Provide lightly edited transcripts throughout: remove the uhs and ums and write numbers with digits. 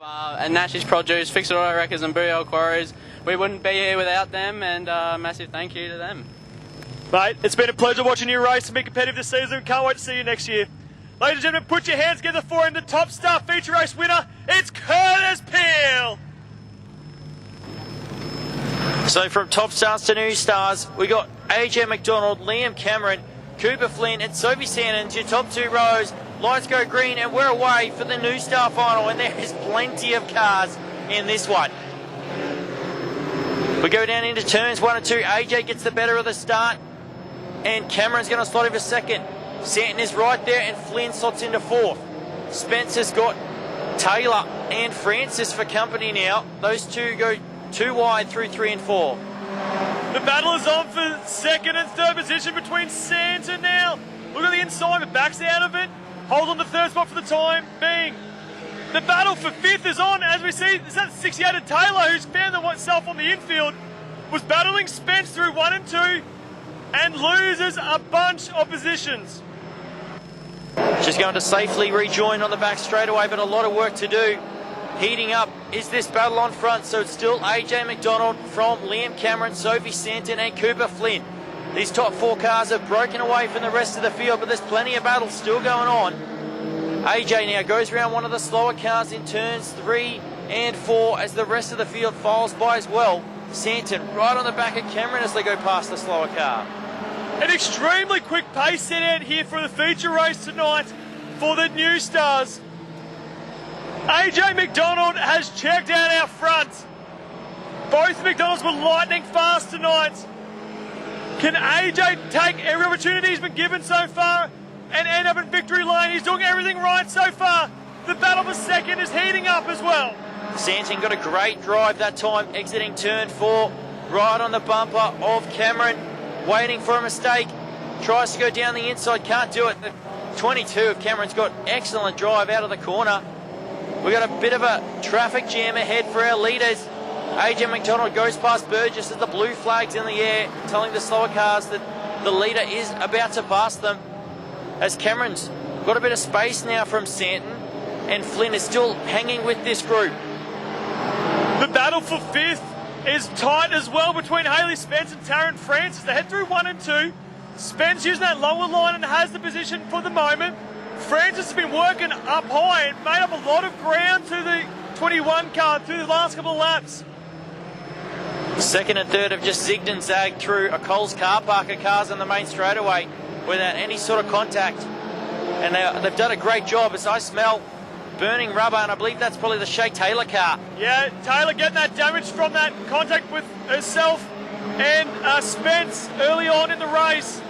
And Nash's Produce, Fixed Auto Wreckers and Burial Quarries. We wouldn't be here without them, and massive thank you to them. Mate, it's been a pleasure watching you race and be competitive this season. Can't wait to see you next year. Ladies and gentlemen, put your hands together for him, the Top Star feature race winner. It's Curtis Peel. So from Top Stars to New Stars, we got AJ McDonald, Liam Cameron, Cooper Flynn and Sophie Sandins, your top two rows. Lights go green and we're away for the New Star final, and there is plenty of cars in this one. We go down into turns 1 and 2. AJ gets the better of the start and Cameron's going to slot into second. Santon is right there and Flynn slots into fourth. Spencer's got Taylor and Francis for company now. Those two go too wide through 3 and 4. The battle is on for second and third position between Santon now. Look at the inside, but backs out of it. Hold on the third spot for the time being. The battle for fifth is on, as we see. Is that 68 Taylor, who's found himself on the infield, was battling Spence through 1 and 2 and loses a bunch of positions. She's going to safely rejoin on the back straightaway, but a lot of work to do. Heating up is this battle on front, so it's still AJ McDonald from Liam Cameron, Sophie Santon and Cooper Flynn. These top 4 cars have broken away from the rest of the field, but there's plenty of battle still going on. AJ now goes around one of the slower cars in turns 3 and 4 as the rest of the field files by as well. Santon right on the back of Cameron as they go past the slower car. An extremely quick pace set out here for the feature race tonight for the New Stars. AJ McDonald has checked out our front. Both McDonalds were lightning fast tonight. Can AJ take every opportunity he's been given so far and end up in victory lane? He's doing everything right so far. The battle for second is heating up as well. Santon got a great drive that time, exiting turn 4, right on the bumper of Cameron, waiting for a mistake. Tries to go down the inside, can't do it. The 22 of Cameron's got excellent drive out of the corner. We got a bit of a traffic jam ahead for our leaders. AJ McDonald goes past Burgess as the blue flag's in the air, telling the slower cars that the leader is about to pass them. As Cameron's got a bit of space now from Santon, and Flynn is still hanging with this group. The battle for fifth is tight as well between Hayley Spence and Taryn Francis. They head through 1 and 2. Spence using that lower line and has the position for the moment. Francis has been working up high and made up a lot of ground to the 21 car through the last couple of laps. Second and third have just zigged and zagged through a Coles car park of cars on the main straightaway without any sort of contact. And they've done a great job as I smell burning rubber, and I believe that's probably the Shay Taylor car. Yeah, Taylor getting that damage from that contact with herself and Spence early on in the race.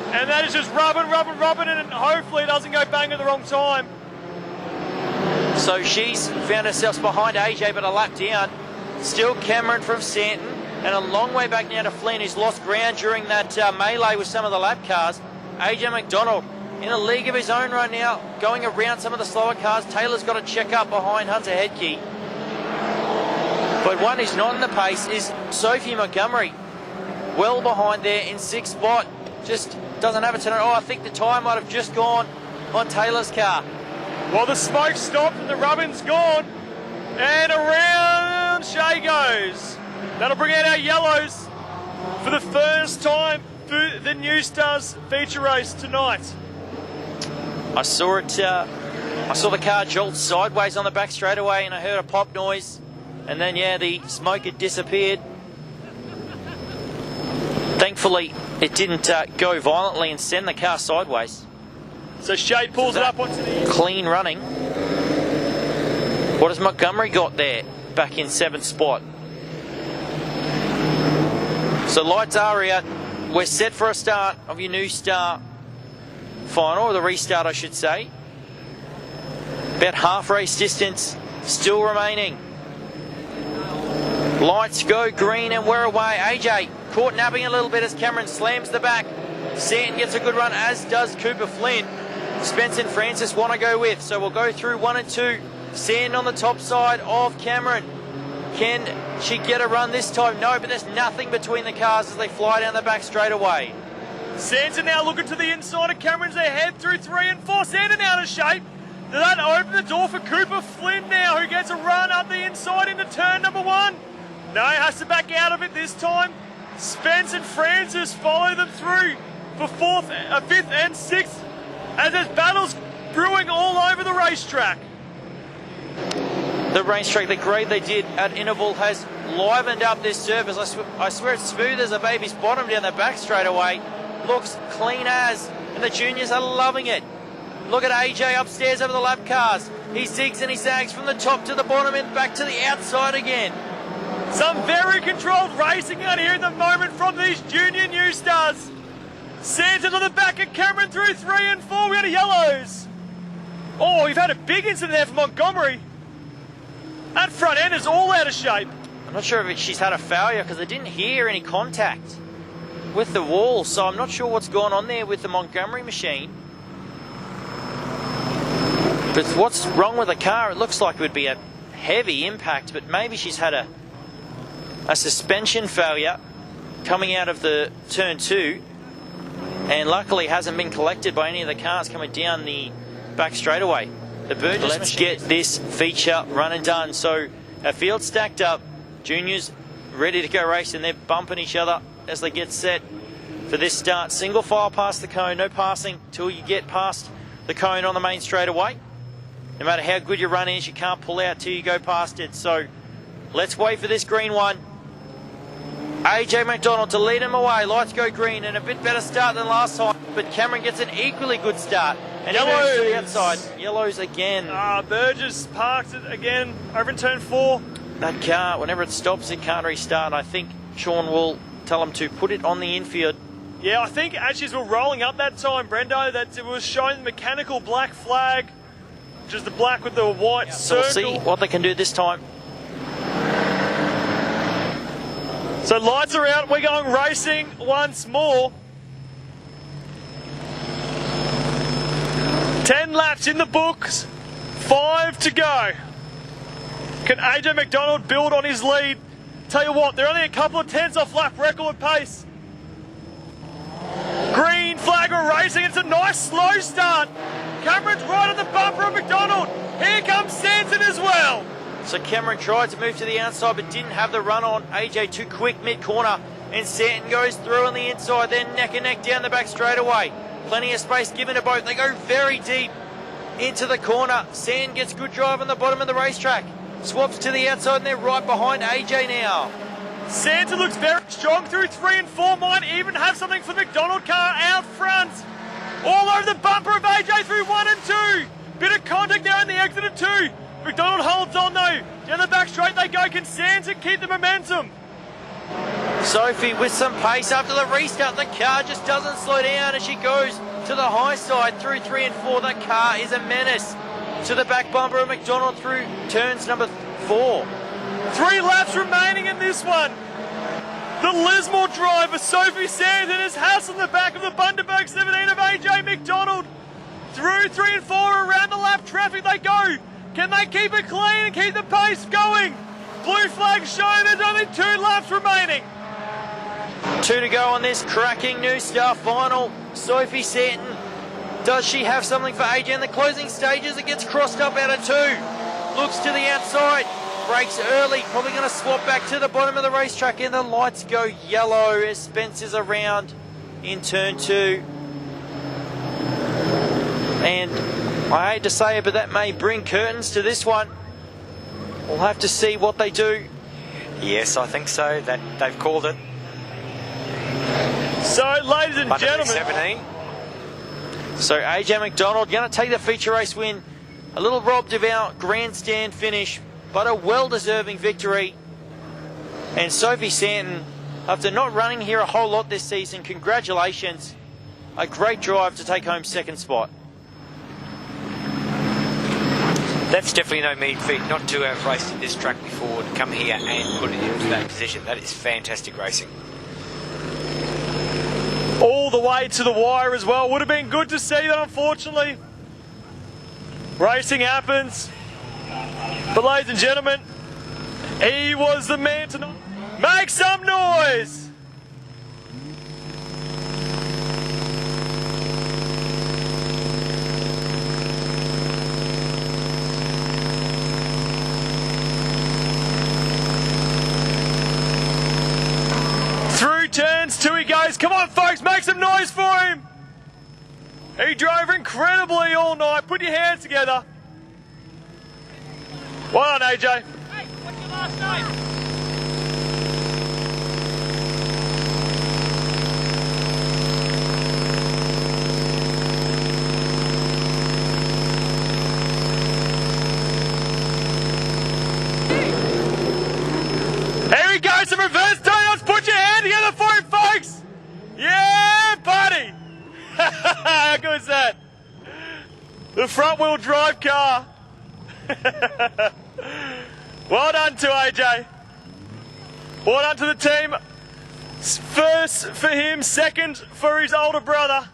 And that is just rubbing, and hopefully it doesn't go bang at the wrong time. So she's found herself behind AJ, but a lap down. Still Cameron from Santon, and a long way back now to Flynn, who's lost ground during that melee with some of the lap cars. AJ McDonald in a league of his own right now, going around some of the slower cars. Taylor's got to check up behind Hunter Hedke. But one who's not in the pace is Sophie Montgomery. Well behind there in 6th spot. Just doesn't have a turn. Oh, I think the tyre might have just gone on Taylor's car. Well, the smoke stopped and the rubbing's gone. And around Shay goes. That'll bring out our yellows for the first time through the New Stars feature race tonight. I saw it. I saw the car jolt sideways on the back straightaway, and I heard a pop noise, and then yeah, the smoke had disappeared. Thankfully, it didn't go violently and send the car sideways. So Shay pulls it up onto the clean running. What has Montgomery got there? Back in 7th spot. So lights are out. We're set for a start of your New Star final, or the restart I should say. About half race distance still remaining. Lights go green and we're away. AJ caught napping a little bit as Cameron slams the back. Santon gets a good run, as does Cooper Flynn. Spence and Francis want to go with, so we'll go through 1 and 2. Santon on the top side of Cameron. Can she get a run this time? No, but there's nothing between the cars as they fly down the back straight away. Santon now looking to the inside of Cameron's. They head through 3 and 4. Santon out of shape. Does that open the door for Cooper Flynn now, who gets a run up the inside into turn number 1? No, he has to back out of it this time. Spence and Francis follow them through for 5th and 6th, as there's battles brewing all over the racetrack. The racetrack, the grade they did at interval has livened up this surface. I swear it's smooth as a baby's bottom down the back straightaway. Looks clean as, and the juniors are loving it. Look at AJ upstairs over the lap cars. He zigs and he zags from the top to the bottom and back to the outside again. Some very controlled racing out here at the moment from these junior new stars. Santa to the back of Cameron through 3 and 4. We got a yellows. Oh, we've had a big incident there for Montgomery. That front end is all out of shape. I'm not sure if she's had a failure because I didn't hear any contact with the wall, so I'm not sure what's going on there with the Montgomery machine. But what's wrong with the car? It looks like it would be a heavy impact, but maybe she's had a suspension failure coming out of the turn 2, and luckily hasn't been collected by any of the cars coming down the back straightaway. The Burgess Let's get this feature run and done. So our field stacked up, juniors ready to go racing. They're bumping each other as they get set for this start. Single file past the cone, no passing till you get past the cone on the main straightaway. No matter how good your run is, you can't pull out till you go past it. So let's wait for this green one. AJ McDonald to lead him away. Lights go green and a bit better start than last time. But Cameron gets an equally good start. And yellows to the outside. Yellows again. Burgess parked it again over in turn 4. That car, whenever it stops, it can't restart. I think Sean will tell him to put it on the infield. Yeah, I think as she's rolling up that time, Brendo, that it was showing the mechanical black flag, which is the black with the white circle. So we'll see what they can do this time. So lights are out, we're going racing once more. 10 laps in the books, 5 to go. Can AJ McDonald build on his lead? Tell you what, they're only a couple of tenths off lap record pace. Green flag are racing, it's a nice slow start. Cameron's right on the bumper of McDonald. Here comes Sanson as well. So Cameron tried to move to the outside but didn't have the run on. AJ too quick mid-corner, and Santon goes through on the inside, then neck and neck down the back straightaway. Plenty of space given to both. They go very deep into the corner. Santon gets good drive on the bottom of the racetrack. Swaps to the outside and they're right behind AJ now. Santa looks very strong through 3 and 4. Might even have something for the McDonald car out front. All over the bumper of AJ through 1 and 2. Bit of contact there in the exit of 2. McDonald holds on though. Down the back straight they go. Can Santa keep the momentum? Sophie with some pace after the restart. The car just doesn't slow down as she goes to the high side through 3 and 4. That car is a menace to the back bumper of McDonald through turns number 4. 3 laps remaining in this one. The Lismore driver, Sophie Santon, is hassling the back of the Bundaberg 17 of AJ McDonald. Through 3 and 4, around the lap traffic they go. Can they keep it clean and keep the pace going? Blue flag showing there's only 2 laps remaining. 2 to go on this cracking New Star final. Sophie Santon, does she have something for AJ in the closing stages? It gets crossed up out of 2. Looks to the outside. Brakes early, probably going to swap back to the bottom of the racetrack, and the lights go yellow as Spencer's around in turn 2. And I hate to say it, but that may bring curtains to this one. We'll have to see what they do. Yes, I think so. They've called it. So, ladies and gentlemen, 17. So AJ McDonald going to take the feature race win. A little robbed of our grandstand finish, but a well-deserving victory. And Sophie Santon, after not running here a whole lot this season, congratulations. A great drive to take home 2nd spot. That's definitely no mean feat not to have raced at this track before, to come here and put it into that position. That is fantastic racing. all the way to the wire as well. Would have been good to see that, unfortunately. Racing happens. But ladies and gentlemen, he was the man tonight. Make some noise! He drove incredibly all night. Put your hands together. Well done, AJ. Hey, what's your last name? Here we go, some reverse donuts. Put your hand together for it, folks. Yeah, buddy. How good is that? The front wheel drive car. Well done to AJ. Well done to the team. First for him, second for his older brother.